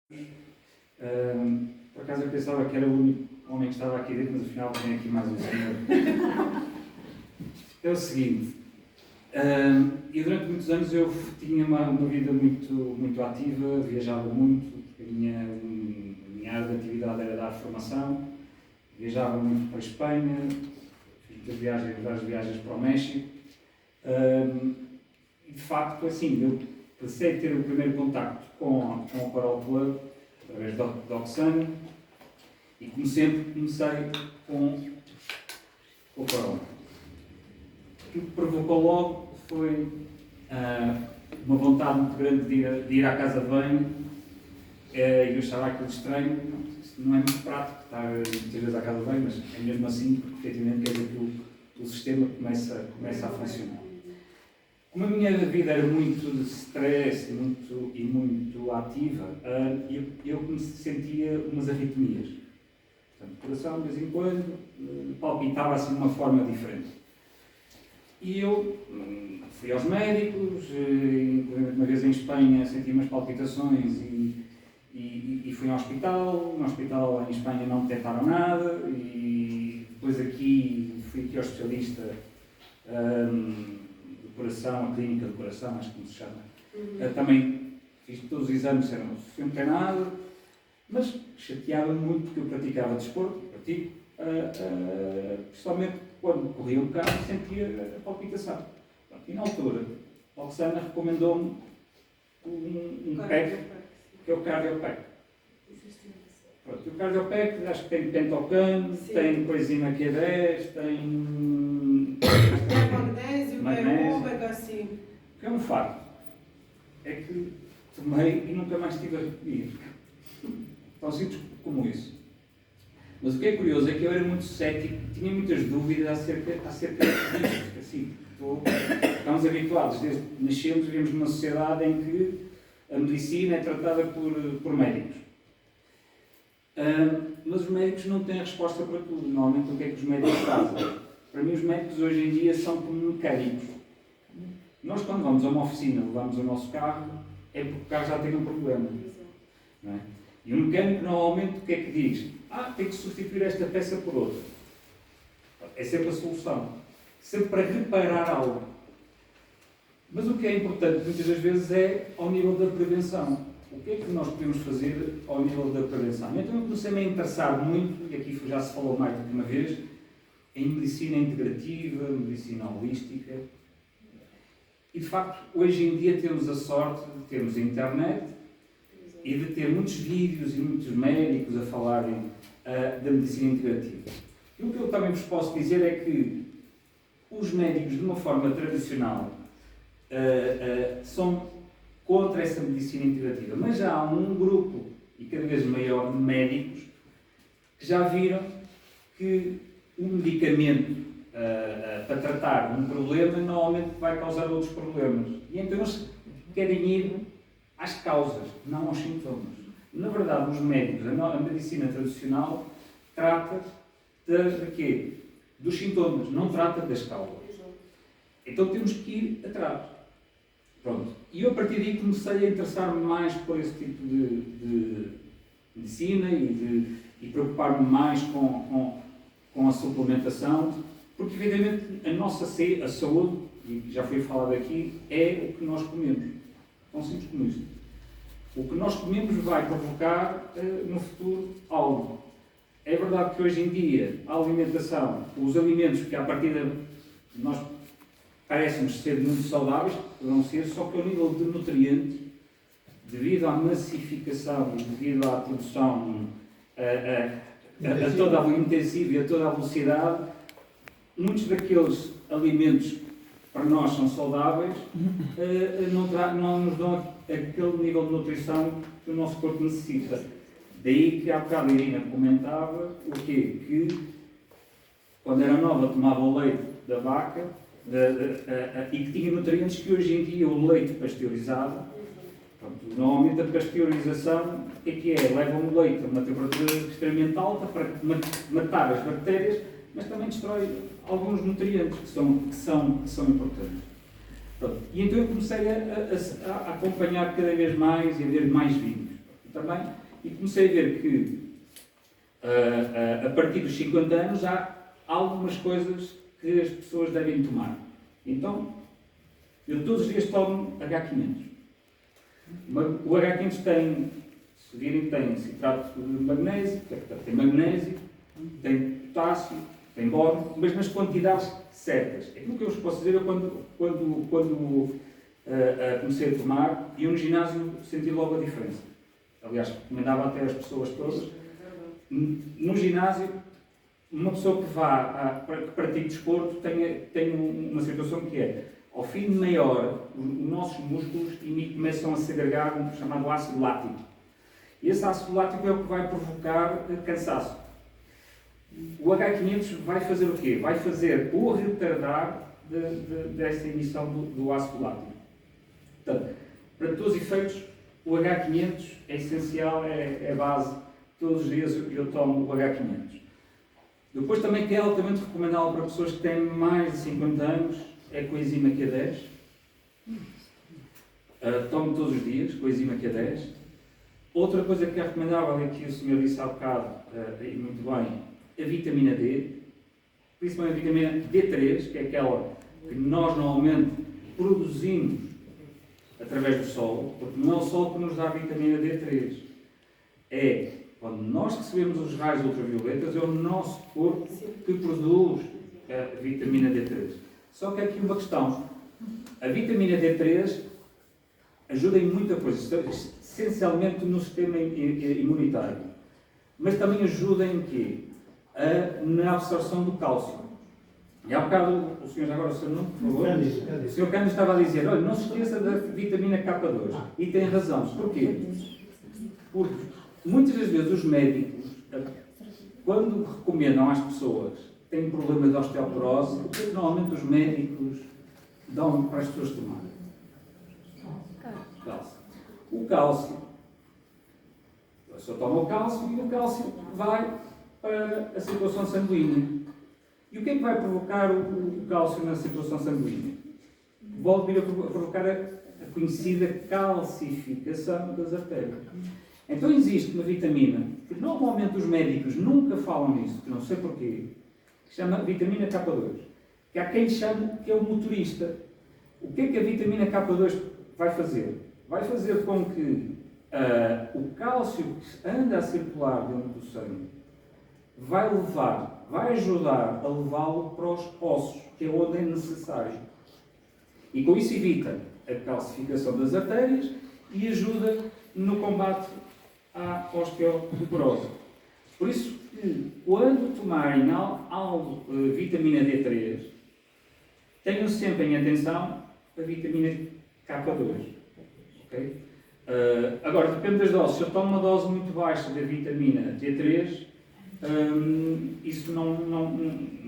Por acaso eu pensava que era o único homem que estava aqui dentro, mas afinal tem aqui mais um senhor. É o seguinte, e durante muitos anos eu tinha uma vida muito ativa, viajava muito, a minha área de atividade era dar formação, viajava muito para a Espanha, fiz várias viagens para o México, e de facto, assim, eu passei a ter o primeiro contacto com o Coral Club, através do Oxano, e como sempre comecei com o Coral. O que me provocou logo foi uma vontade muito grande de ir à casa de banho, e eu achava aquilo estranho. Isto não é muito prático estar muitas vezes à casa de banho, mas é mesmo assim, porque efetivamente quer dizer que o sistema começa a funcionar. Como a minha vida era muito de stress e muito ativa, eu sentia umas arritmias. Portanto, o coração, de vez em quando, palpitava assim de uma forma diferente. E eu fui aos médicos, uma vez em Espanha senti umas palpitações e fui ao hospital. No hospital em Espanha não detectaram nada, e depois fui aqui ao especialista do coração, a clínica do coração, acho que como se chama. Também fiz todos os exames, disseram que não tem nada, mas chateava-me muito porque eu praticava desporto, principalmente quando corria um bocado sentia a palpitação. E na altura, a Oxana recomendou-me um PEC, que é o Cardiopec. O Cardiopec, acho que tem Pentocan, tem coenzima Q10, tem magnésio, ômega, sim. O que é um facto é que tomei e nunca mais tive a repetir. Tão simples como isso. Mas o que é curioso é que eu era muito cético, tinha muitas dúvidas acerca disto. Assim, estamos habituados, desde que nascemos, vivemos numa sociedade em que a medicina é tratada por médicos. Mas os médicos não têm resposta para tudo. Normalmente, o que é que os médicos fazem? Para mim, os médicos hoje em dia são como mecânicos. Nós, quando vamos a uma oficina, levamos o nosso carro, é porque o carro já tem um problema. Não é? E o mecânico, normalmente, o que é que diz? Tem que substituir esta peça por outra. É sempre a solução. Sempre para reparar algo. Mas o que é importante, muitas das vezes, é ao nível da prevenção. O que é que nós podemos fazer ao nível da prevenção? Então, eu comecei-me a interessar muito, e aqui já se falou mais do que uma vez, em medicina integrativa, medicina holística. E, de facto, hoje em dia temos a sorte de termos a internet e de ter muitos vídeos e muitos médicos a falarem da medicina integrativa. E o que eu também vos posso dizer é que os médicos, de uma forma tradicional, são contra essa medicina integrativa. Mas já há um grupo, e cada vez maior, de médicos que já viram que um medicamento para tratar um problema normalmente vai causar outros problemas. E então eles querem ir às causas, não aos sintomas. Na verdade, os médicos, a medicina tradicional, trata de quê? Dos sintomas, não trata das causas. Então temos que ir atrás. Pronto. E eu, a partir daí, comecei a interessar-me mais por esse tipo de medicina e preocupar-me mais com a suplementação, porque, evidentemente, a nossa saúde, e já foi falado aqui, é o que nós comemos. Tão simples como isto. O que nós comemos vai provocar, no futuro, algo. É verdade que hoje em dia, a alimentação, os alimentos que, à partida, nós parecem ser muito saudáveis, vão ser, só que ao nível de nutrientes, devido à massificação e devido à produção a toda a intensiva e a toda a velocidade, muitos daqueles alimentos que para nós são saudáveis não nos dão aquele nível de nutrição que o nosso corpo necessita. Daí que há bocado a Irina comentava o quê? Que quando era nova tomava o leite da vaca e que tinha nutrientes que hoje em dia o leite pasteurizado, normalmente a pasteurização, o que é? Leva o leite a uma temperatura extremamente alta para matar as bactérias, mas também destrói alguns nutrientes que são importantes. Pronto. E então eu comecei a acompanhar cada vez mais e a ver mais vídeos. também, e comecei a ver que a partir dos 50 anos há algumas coisas que as pessoas devem tomar. Então, eu todos os dias tomo H500. O H500 tem, se virem, tem citrato de magnésio, tem magnésio, tem potássio, tem boro, mas nas quantidades certas. Aquilo que eu vos posso dizer, eu quando comecei a tomar, e no ginásio senti logo a diferença. Aliás, recomendava até às pessoas todas. No ginásio, uma pessoa que que pratique desporto tem uma situação que é, ao fim de meia hora, os nossos músculos começam a segregar um chamado ácido lático. E esse ácido lático é o que vai provocar cansaço. O H500 vai fazer o quê? Vai fazer o retardar dessa emissão do ácido lático. Portanto, para todos os efeitos, o H500 é essencial, é base. Todos os dias eu tomo o H500. Depois também que é altamente recomendável para pessoas que têm mais de 50 anos, é coenzima Q10. Tomo todos os dias, coenzima Q10. Outra coisa que é recomendável é que o senhor disse há bocado, e muito bem, a vitamina D, principalmente a vitamina D3, que é aquela que nós normalmente produzimos através do sol, porque não é o sol que nos dá a vitamina D3. É quando nós recebemos os raios ultravioletas, é o nosso corpo que produz a vitamina D3. Só que há aqui uma questão. A vitamina D3 ajuda em muita coisa, essencialmente no sistema imunitário. Mas também ajuda em quê? Na absorção do cálcio. E há bocado, o senhor, agora o seu nome, por favor? O senhor Cândido estava a dizer, olha, não se esqueça da vitamina K2. E tem razão. Porquê? Porque muitas das vezes os médicos, quando recomendam às pessoas que têm problema de osteoporose, o que normalmente os médicos dão para as pessoas tomarem? Cálcio. O cálcio, a pessoa toma o cálcio e o cálcio vai para a circulação sanguínea. E o que é que vai provocar o cálcio na circulação sanguínea? Volta a provocar a conhecida calcificação das artérias. Então existe uma vitamina que normalmente os médicos nunca falam nisso, que não sei porquê, que se chama vitamina K2. Que há quem chame que é o motorista. O que é que a vitamina K2 vai fazer? Vai fazer com que o cálcio que anda a circular dentro do sangue vai ajudar a levá-lo para os ossos, que é onde é necessário. E com isso evita a calcificação das artérias e ajuda no combate à osteoporose. Por isso, quando tomarem vitamina D3, tenham sempre em atenção a vitamina K2. Okay? Agora, depende das doses. Se eu tomo uma dose muito baixa da vitamina D3, isso não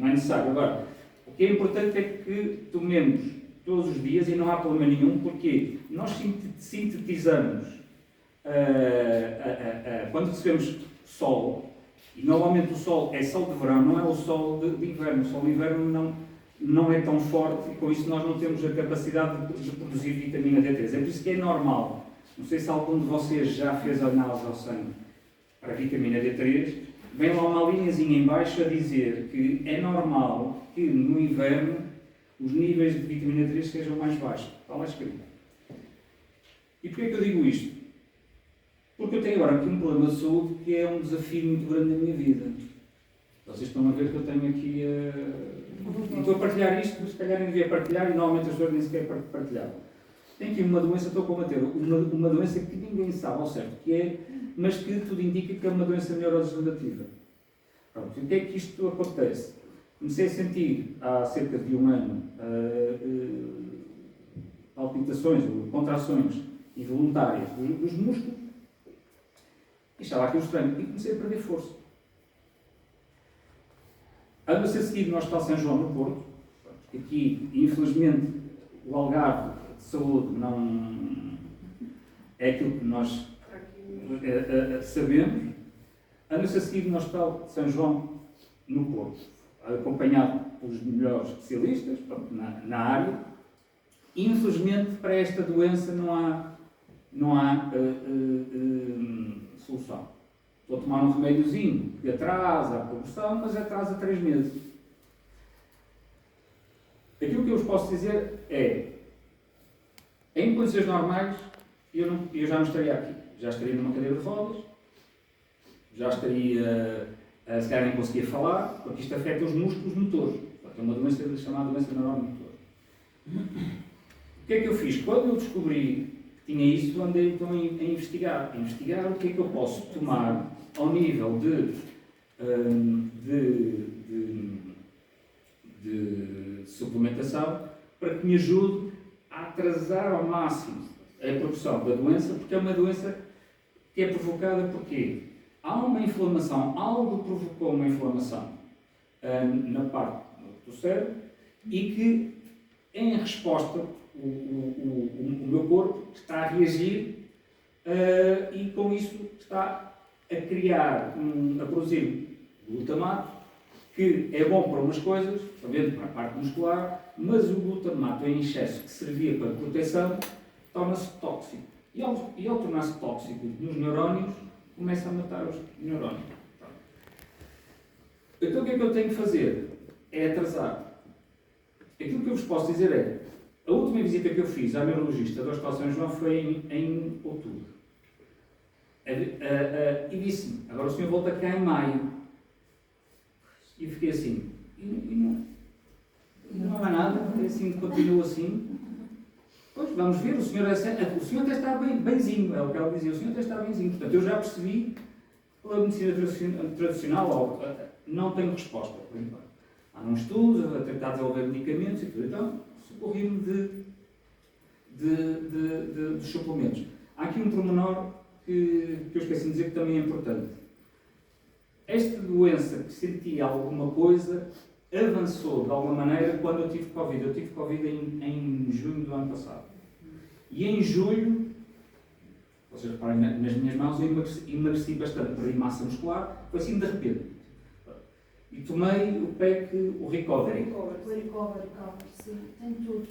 é necessário. Agora, o que é importante é que tomemos todos os dias e não há problema nenhum, porque nós sintetizamos quando recebemos sol, e normalmente o sol é sol de verão, não é o sol de inverno. O sol de inverno não é tão forte e com isso nós não temos a capacidade de produzir vitamina D3. É por isso que é normal. Não sei se algum de vocês já fez a análise ao sangue para a vitamina D3. Vem lá uma linhazinha em baixo a dizer que é normal que no inverno os níveis de vitamina D3 sejam mais baixos. Está lá escrito. E porquê que eu digo isto? Porque eu tenho agora aqui um problema de saúde que é um desafio muito grande na minha vida. Vocês estão a ver que eu tenho aqui e estou a partilhar isto, mas se calhar nem devia partilhar e normalmente as pessoas nem sequer partilhar. Tenho aqui uma doença, estou a combater, uma doença que ninguém sabe ao certo que é, mas que tudo indica que é uma doença neurodegenerativa. Pronto, e o que é que isto acontece? Comecei a sentir há cerca de um ano palpitações ou contrações involuntárias dos músculos e estava aqui o estranho e comecei a perder força. Ando a ser seguido no Hospital São João no Porto, aqui infelizmente o Algarve de saúde não é aquilo que nós sabemos. Ando a ser seguido no Hospital de São João no Porto, acompanhado pelos melhores especialistas na área. Infelizmente, para esta doença não há não há solução. Estou a tomar um remédiozinho que atrasa a progressão, mas atrasa 3 meses. Aquilo que eu vos posso dizer é, em condições normais, eu já não estaria aqui. Já estaria numa cadeira de rodas, já estaria, se calhar nem conseguia falar, porque isto afeta os músculos motores. É uma doença chamada doença neuromotor. O que é que eu fiz? Quando eu descobri que tinha isso, andei então a investigar. O que é que eu posso tomar ao nível de suplementação para que me ajude a atrasar ao máximo a progressão da doença, porque é uma doença que é provocada por quê? Há uma inflamação, algo provocou uma inflamação na parte do cérebro e que, em resposta, o meu corpo está a reagir e com isso está a criar, a produzir glutamato, que é bom para umas coisas, também para a parte muscular, mas o glutamato em excesso que servia para proteção torna-se tóxico. E ao tornar-se tóxico nos neurónios, começa a matar os neurónios. Então o que é que eu tenho que fazer? É atrasar. Aquilo que eu vos posso dizer é, a última visita que eu fiz à neurologista do Hospital São João foi em outubro. E disse-me, agora o senhor volta cá em maio. E eu fiquei assim, não há nada, assim, continua assim. Pois, vamos ver, o senhor até está benzinho, é o que ela dizia, o senhor até está benzinho. Portanto, eu já percebi que pela medicina tradicional não tenho resposta, por enquanto. Há uns estudos a tentar desenvolver medicamentos e tudo, então socorri-me de suplementos. Há aqui um pormenor que eu esqueci de dizer que também é importante. Esta doença que senti alguma coisa avançou de alguma maneira quando eu tive Covid. Eu tive Covid em junho do ano passado. E em julho, vocês reparem nas minhas mãos, eu emagreci bastante, perdi massa muscular, foi assim de repente. E tomei o PEC, o Recovery. O Recovery, sim. Tem tudo.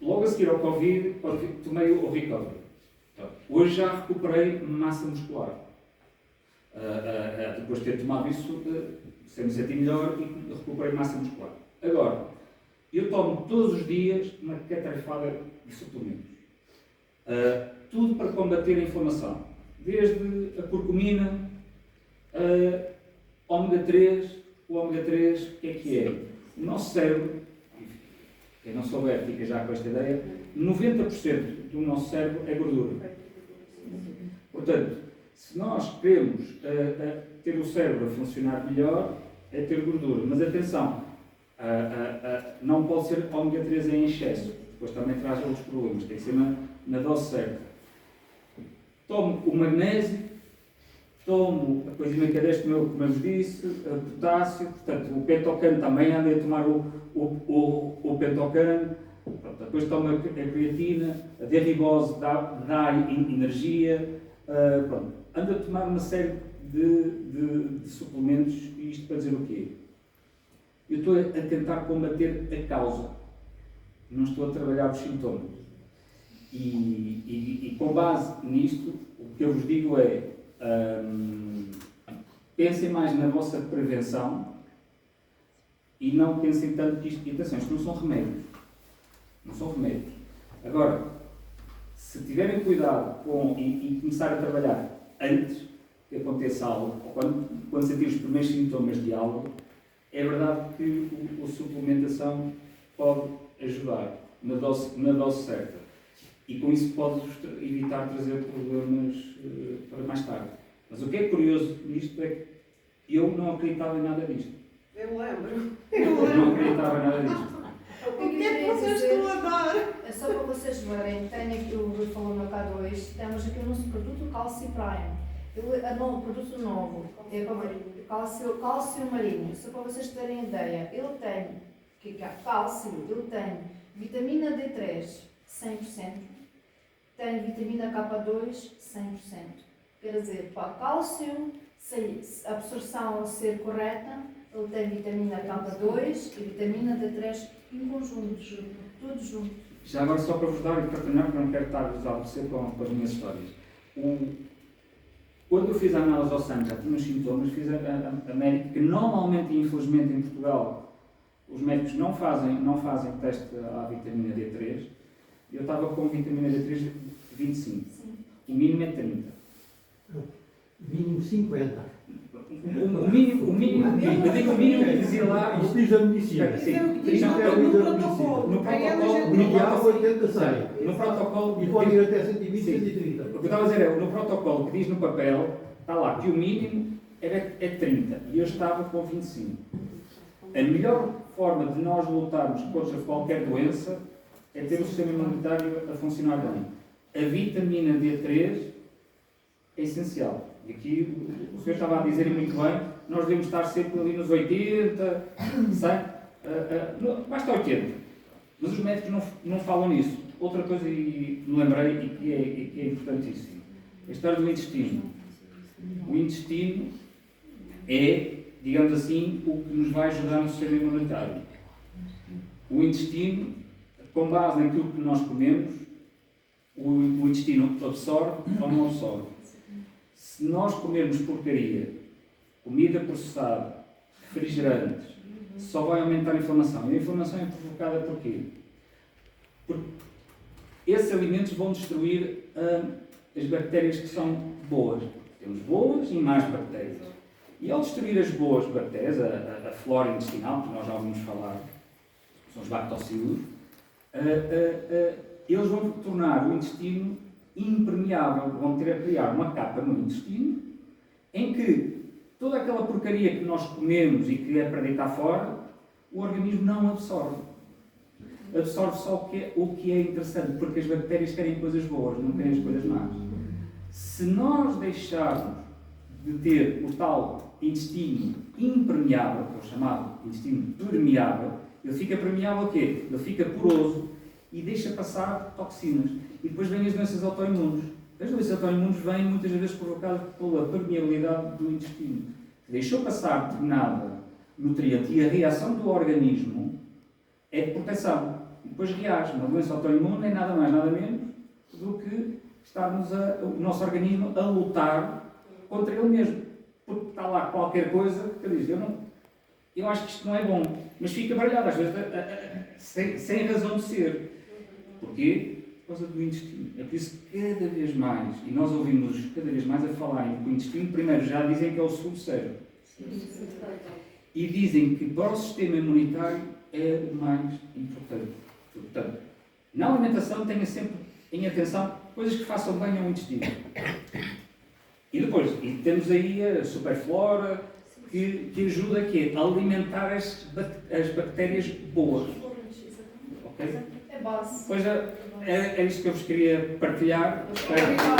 Logo a seguir ao Covid, tomei o Recovery. Hoje já recuperei massa muscular. Depois de ter tomado isso, me senti melhor e recuperei massa muscular. Agora, eu tomo todos os dias uma catrafada de suplementos. Tudo para combater a inflamação. Desde a curcumina, ômega 3. O ômega 3, o que é? O nosso cérebro, quem não souber fica já com esta ideia, 90% do nosso cérebro é gordura. Portanto, se nós queremos ter o cérebro a funcionar melhor, é ter gordura. Mas atenção, não pode ser ômega 3 em excesso, depois também traz outros problemas, tem que ser na dose certa. Tomo o magnésio, tomo a coisinha que é deste meu, como eu vos disse, o potássio, portanto, o pentocano também andei a tomar o pentocano, depois tomo a creatina, a derribose dá energia, ando a tomar uma série de suplementos, e isto para dizer o quê? Eu estou a tentar combater a causa, não estou a trabalhar os sintomas. E com base nisto, o que eu vos digo é, pensem mais na vossa prevenção e não pensem tanto que isto, e atenção, isto não são remédios. Não são remédios. Agora, se tiverem cuidado e começar a trabalhar antes que aconteça algo, ou quando sentir os primeiros sintomas de algo, é verdade que a suplementação pode ajudar na dose certa. E com isso pode evitar trazer problemas para mais tarde. Mas o que é curioso nisto é que eu não acreditava em nada disto. Eu lembro. Eu não acreditava em nada disto. O que é que vocês estão a dar? É só para vocês verem, tenho aqui o Rui falou no K2, temos aqui o nosso produto Calci Prime. O produto novo é cálcio marinho. Só para vocês terem ideia, ele tem que é cálcio, ele tem vitamina D3 100%, tem vitamina K2 100%. Quer dizer, para cálcio, se a absorção ser correta, ele tem vitamina K2 e vitamina D3 em conjunto, tudo junto. Já agora, só para vos dar e para terminar, porque eu não quero estar-vos a aborrecer com as minhas histórias. Quando eu fiz a análise ao sangue, já tinha os sintomas, fiz a médica, que normalmente e infelizmente em Portugal os médicos não fazem teste à vitamina D3. Eu estava com vitamina D3 de 25. Sim. O mínimo é 30. Mínimo 50. O mínimo eu digo o mínimo que dizia lá. Isso diz a medicina. Sim, Diz no protocolo. no Para eles, protocolo, O ideal 80 sai. no protocolo, E pode ir até 120, 130. o que eu estava a dizer é, no protocolo que diz no papel, está lá que o mínimo é 30 e eu estava com 25. A melhor forma de nós lutarmos contra qualquer doença é ter o sistema imunitário a funcionar bem. A vitamina D3 é essencial. E aqui o senhor estava a dizer muito bem, nós devemos estar sempre ali nos 80, 100, basta 80. Mas os médicos não falam nisso. Outra coisa que me lembrei e que é importantíssimo, a história do intestino. O intestino é, digamos assim, o que nos vai ajudar no sistema imunitário. O intestino, com base naquilo que nós comemos, o intestino absorve ou não absorve. Se nós comermos porcaria, comida processada, refrigerantes, só vai aumentar a inflamação. E a inflamação é provocada por quê? Porque esses alimentos vão destruir as bactérias que são boas. Temos boas e más bactérias. E ao destruir as boas bactérias, a flora intestinal, que nós já ouvimos falar, são os bactossilos, eles vão tornar o intestino impermeável, vão ter a criar uma capa no intestino em que toda aquela porcaria que nós comemos e que é para deitar fora, o organismo não absorve. Absorve só o que é interessante, porque as bactérias querem coisas boas, não querem as coisas más. Se nós deixarmos de ter o tal intestino impermeável, que é o chamado intestino permeável, ele fica permeável o quê? Ele fica poroso e deixa passar toxinas. E depois vêm as doenças autoimunes. As doenças autoimunes vêm muitas vezes provocadas pela permeabilidade do intestino. Deixou passar determinada nutriente e a reação do organismo é de proteção. E depois reage. Uma doença autoimune é nada mais, nada menos do que estarmos o nosso organismo a lutar contra ele mesmo. Porque está lá qualquer coisa que diz, eu acho que isto não é bom, mas fica baralhado, às vezes, sem razão de ser. Porquê? Por causa do intestino. É por isso que cada vez mais, e nós ouvimos cada vez mais a falarem que o intestino, primeiro já dizem que é o segundo cérebro. E dizem que para o sistema imunitário é o mais importante. Portanto, na alimentação tenha sempre em atenção coisas que façam bem ao intestino. E depois, temos aí a superflora que ajuda a alimentar as bactérias boas. Ok? É base. Pois é isto que eu vos queria partilhar. Obrigada.